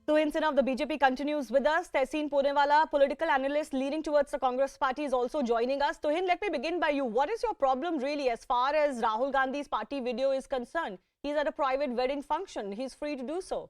Tuhin Sinha of the BJP continues with us. Tehseen Ponewala, political analyst leaning towards the Congress party, is also joining us. Tuhin, let me begin by you. What is your problem really as far as Rahul Gandhi's party video is concerned? He's at a private wedding function. He's free to do so.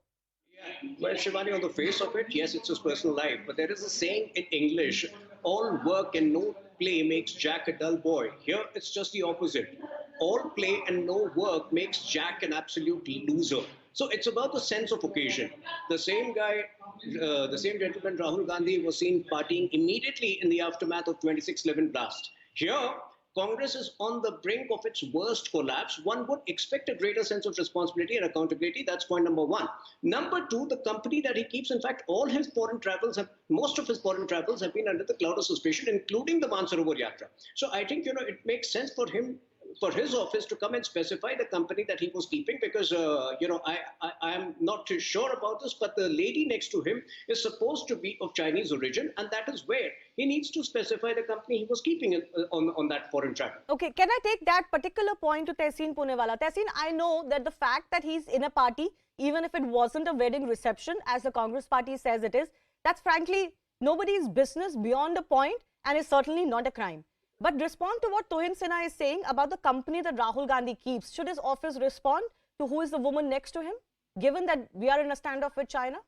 Yeah, well, Shivani, on the face of it, yes, it's his personal life. But there is a saying in English, all work and no play makes Jack a dull boy. Here, it's just the opposite. All play and no work makes Jack an absolute loser. So it's about the sense of occasion. The same guy, the same gentleman, Rahul Gandhi, was seen partying immediately in the aftermath of 26/11 blast. Here, Congress is on the brink of its worst collapse. One would expect a greater sense of responsibility and accountability. That's point number one. Number two, the company that he keeps, in fact, most of his foreign travels have been under the cloud of suspicion, including the Mansarovar Yatra. So I think, it makes sense for him, for his office to come and specify the company that he was keeping, because, I am not too sure about this, but the lady next to him is supposed to be of Chinese origin, and that is where he needs to specify the company he was keeping on that foreign travel. Okay, can I take that particular point to Tehseen Ponewala? Tehseen, I know that the fact that he's in a party, even if it wasn't a wedding reception, as the Congress party says it is, that's frankly nobody's business beyond a point and is certainly not a crime. But respond to what Tuhin Sinha is saying about the company that Rahul Gandhi keeps. Should his office respond to who is the woman next to him, given that we are in a standoff with China?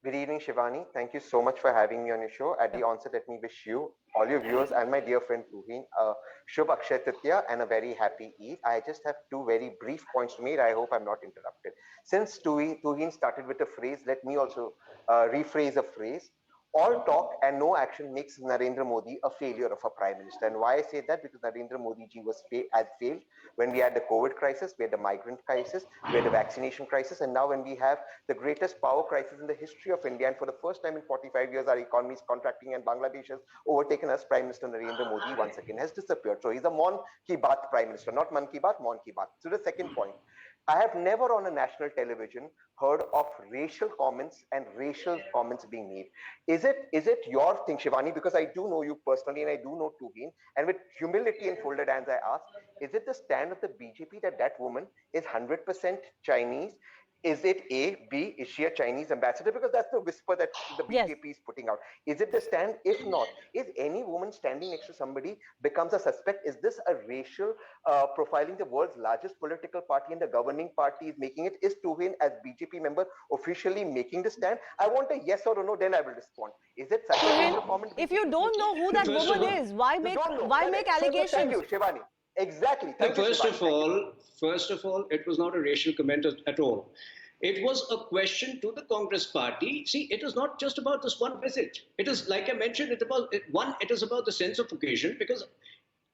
Good evening, Shivani. Thank you so much for having me on your show. At the onset, let me wish you, all your viewers, and my dear friend Tuhin, a Shubh Akshaya Tritiya and a very happy Eid. I just have two very brief points to make. I hope I'm not interrupted. Since Tuhin started with a phrase, let me also rephrase a phrase. All talk and no action makes Narendra Modi a failure of a prime minister. And why I say that? Because Narendra Modi ji had failed when we had the COVID crisis, we had the migrant crisis, we had the vaccination crisis, and now when we have the greatest power crisis in the history of India, and for the first time in 45 years, our economy is contracting and Bangladesh has overtaken us, Prime Minister Narendra Modi once again has disappeared. So he's a Mon Ki Baat Prime Minister, not Man Ki Baat, Mon Ki Baat. So the second point, I have never on a national television heard of racial comments and racial comments being made. Is it your thing, Shivani? Because I do know you personally and I do know Tuhin. And with humility and folded hands, I ask, is it the stand of the BJP that that woman is 100% Chinese? Is it A? B? Is she a Chinese ambassador? Because that's the whisper that the BJP is putting out. Is it the stand? If not, is any woman standing next to somebody becomes a suspect? Is this a racial profiling? The world's largest political party and the governing party is making it. Is Tuhin, as BJP member, officially making the stand? I want a yes or a no, then I will respond. Is it such a racial comment? If you don't know who that woman is, why make allegations? Thank you, Shivani. Exactly. First of all, it was not a racial comment at all. It was a question to the Congress party. See, it is not just about this one visit. It is, like I mentioned, it is about the sense of occasion, because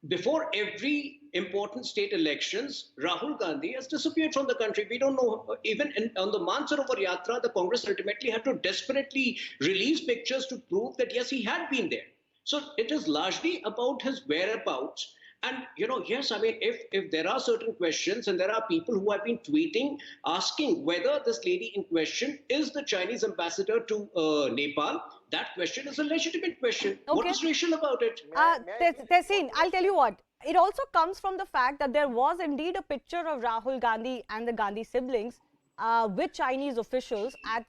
before every important state elections, Rahul Gandhi has disappeared from the country. We don't know, even on the Mansarovar Yatra, the Congress ultimately had to desperately release pictures to prove that, yes, he had been there. So it is largely about his whereabouts. And, yes, I mean, if there are certain questions and there are people who have been tweeting, asking whether this lady in question is the Chinese ambassador to Nepal, that question is a legitimate question. Okay. What is racial about it? Tehseen, I'll tell you what. It also comes from the fact that there was indeed a picture of Rahul Gandhi and the Gandhi siblings with Chinese officials at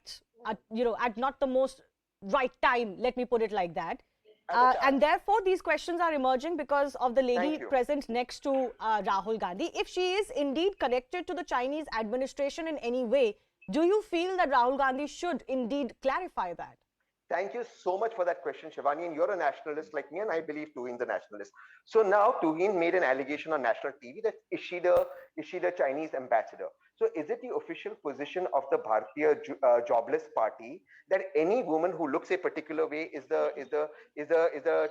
not the most right time, let me put it like that. And therefore, these questions are emerging because of the lady present next to Rahul Gandhi. If she is indeed connected to the Chinese administration in any way, do you feel that Rahul Gandhi should indeed clarify that? Thank you so much for that question, Shivani. And you're a nationalist like me, and I believe Tuhin's a nationalist. So now Tuhin made an allegation on national TV that is she the Chinese ambassador? So is it the official position of the Bharatiya Jobless Party that any woman who looks a particular way is a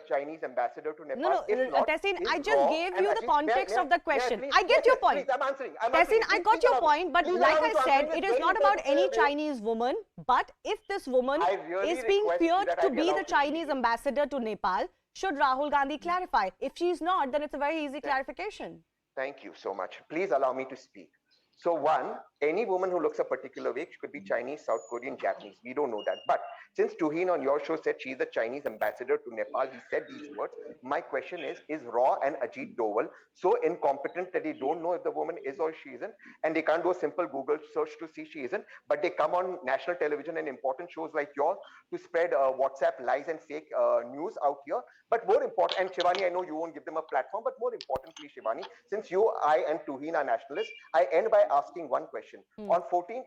Chinese ambassador to Nepal? No, Tehseen, I just gave you the context of the question. I get your point. I'm answering. Tehseen, I got your point, but like I said, it is not about any Chinese woman. But if this woman is being feared to be the Chinese ambassador to Nepal, should Rahul Gandhi clarify? If she is not, then it's a very easy clarification. Thank you so much. Please allow me to speak. So one, any woman who looks a particular way, she could be Chinese, South Korean, Japanese. We don't know that. But since Tuhin on your show said she's the Chinese ambassador to Nepal, he said these words. My question is Raw and Ajit Doval so incompetent that they don't know if the woman is or she isn't, and they can't do a simple Google search to see she isn't, but they come on national television and important shows like yours to spread WhatsApp lies and fake news out here. But more important, and Shivani, I know you won't give them a platform, but more importantly, Shivani, since you, I, and Tuhin are nationalists, I end by asking one question. On 14th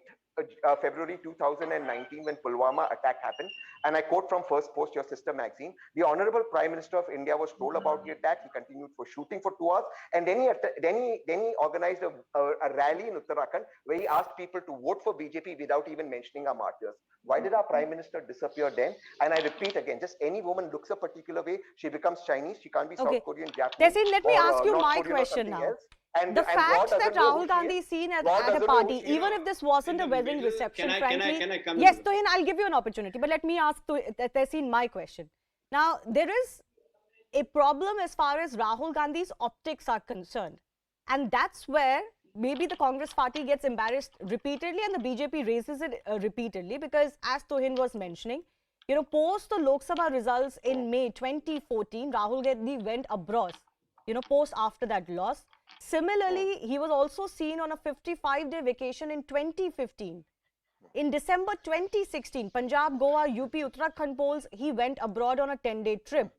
February 2019, when Pulwama attack happened, and I quote from First Post, your sister magazine, the Honorable Prime Minister of India was told about the attack. He continued for shooting for 2 hours, and then he organized a rally in Uttarakhand where he asked people to vote for BJP without even mentioning our martyrs. Why did our Prime Minister disappear then? And I repeat again, just any woman looks a particular way, she becomes Chinese. She can't be South Korean, Japanese. Tehseen, let me ask you North my Korean question now. Else. The fact that Rahul Gandhi is seen at a party, even if this wasn't a wedding reception, frankly, yes, Tuhin, I'll give you an opportunity, but let me ask Tehseen my question. Now, there is a problem as far as Rahul Gandhi's optics are concerned, and that's where maybe the Congress party gets embarrassed repeatedly and the BJP raises it repeatedly, because as Tuhin was mentioning, you know, post the Lok Sabha results in May 2014, Rahul Gandhi went abroad, you know, post after that loss. Similarly, he was also seen on a 55-day vacation in 2015. In December 2016, Punjab, Goa, UP, Uttarakhand polls, he went abroad on a 10-day trip.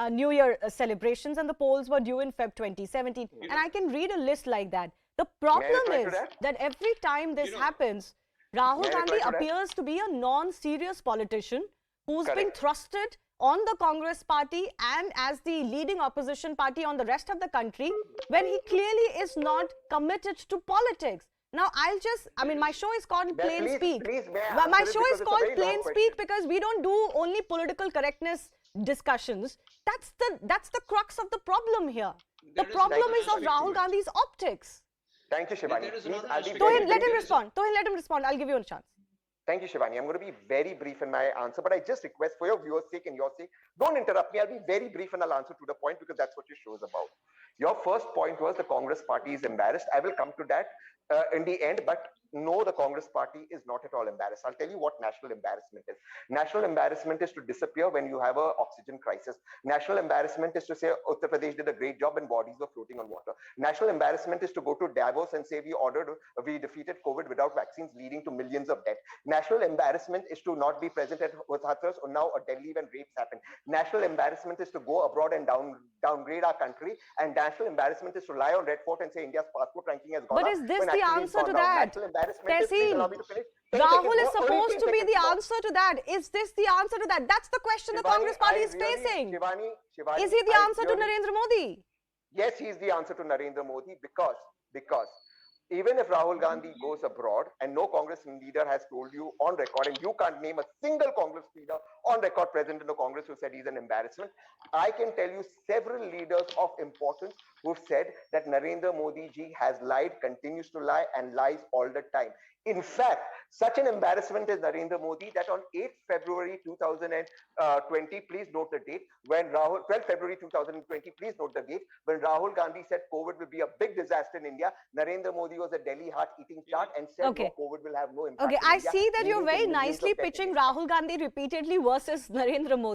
New Year celebrations, and the polls were due in Feb 2017. And I can read a list like that. The problem is that every time this happens, Rahul Gandhi appears to be a non-serious politician who's been thrusted on the Congress party and as the leading opposition party on the rest of the country, when he clearly is not committed to politics. Now, my show is called Plain Speak. My show is called Plain Speak because we don't do only political correctness discussions. That's the crux of the problem here. The problem is of Rahul Gandhi's optics. Thank you, Shivani. Tuhin, let him respond. Tuhin, let him respond. I'll give you a chance. Thank you, Shivani. I'm going to be very brief in my answer, but I just request for your viewers' sake and your sake, don't interrupt me. I'll be very brief and I'll answer to the point because that's what your show is about. Your first point was the Congress party is embarrassed. I will come to that in the end, but no, the Congress party is not at all embarrassed. I'll tell you what national embarrassment is. National embarrassment is to disappear when you have an oxygen crisis. National embarrassment is to say Uttar Pradesh did a great job and bodies were floating on water. National embarrassment is to go to Davos and say we defeated COVID without vaccines, leading to millions of deaths. National embarrassment is to not be present at Hathras or now or Delhi when rapes happen. National embarrassment is to go abroad and downgrade our country. And national embarrassment is to lie on Red Fort and say India's passport ranking has gone up. But is this the answer to that? Tehseen, Rahul is supposed to be the answer to that. Is this the answer to that? That's the question the Congress party is facing. Shivani, is he the answer to Narendra Modi? Yes, he is the answer to Narendra Modi because even if Rahul Gandhi goes abroad and no Congress leader has told you on record, and you can't name a single Congress leader on record present in the Congress who said he's an embarrassment, I can tell you several leaders of importance who've said that Narendra Modi ji has lied, continues to lie, and lies all the time. In fact, such an embarrassment is Narendra Modi that on 8th February 2020, please note the date, when 12th February 2020, please note the date, when Rahul Gandhi said COVID will be a big disaster in India, Narendra Modi was a Delhi heart eating chart and said no, COVID will have no impact. Okay, I see that you're very nicely pitching Rahul Gandhi repeatedly versus Narendra Modi.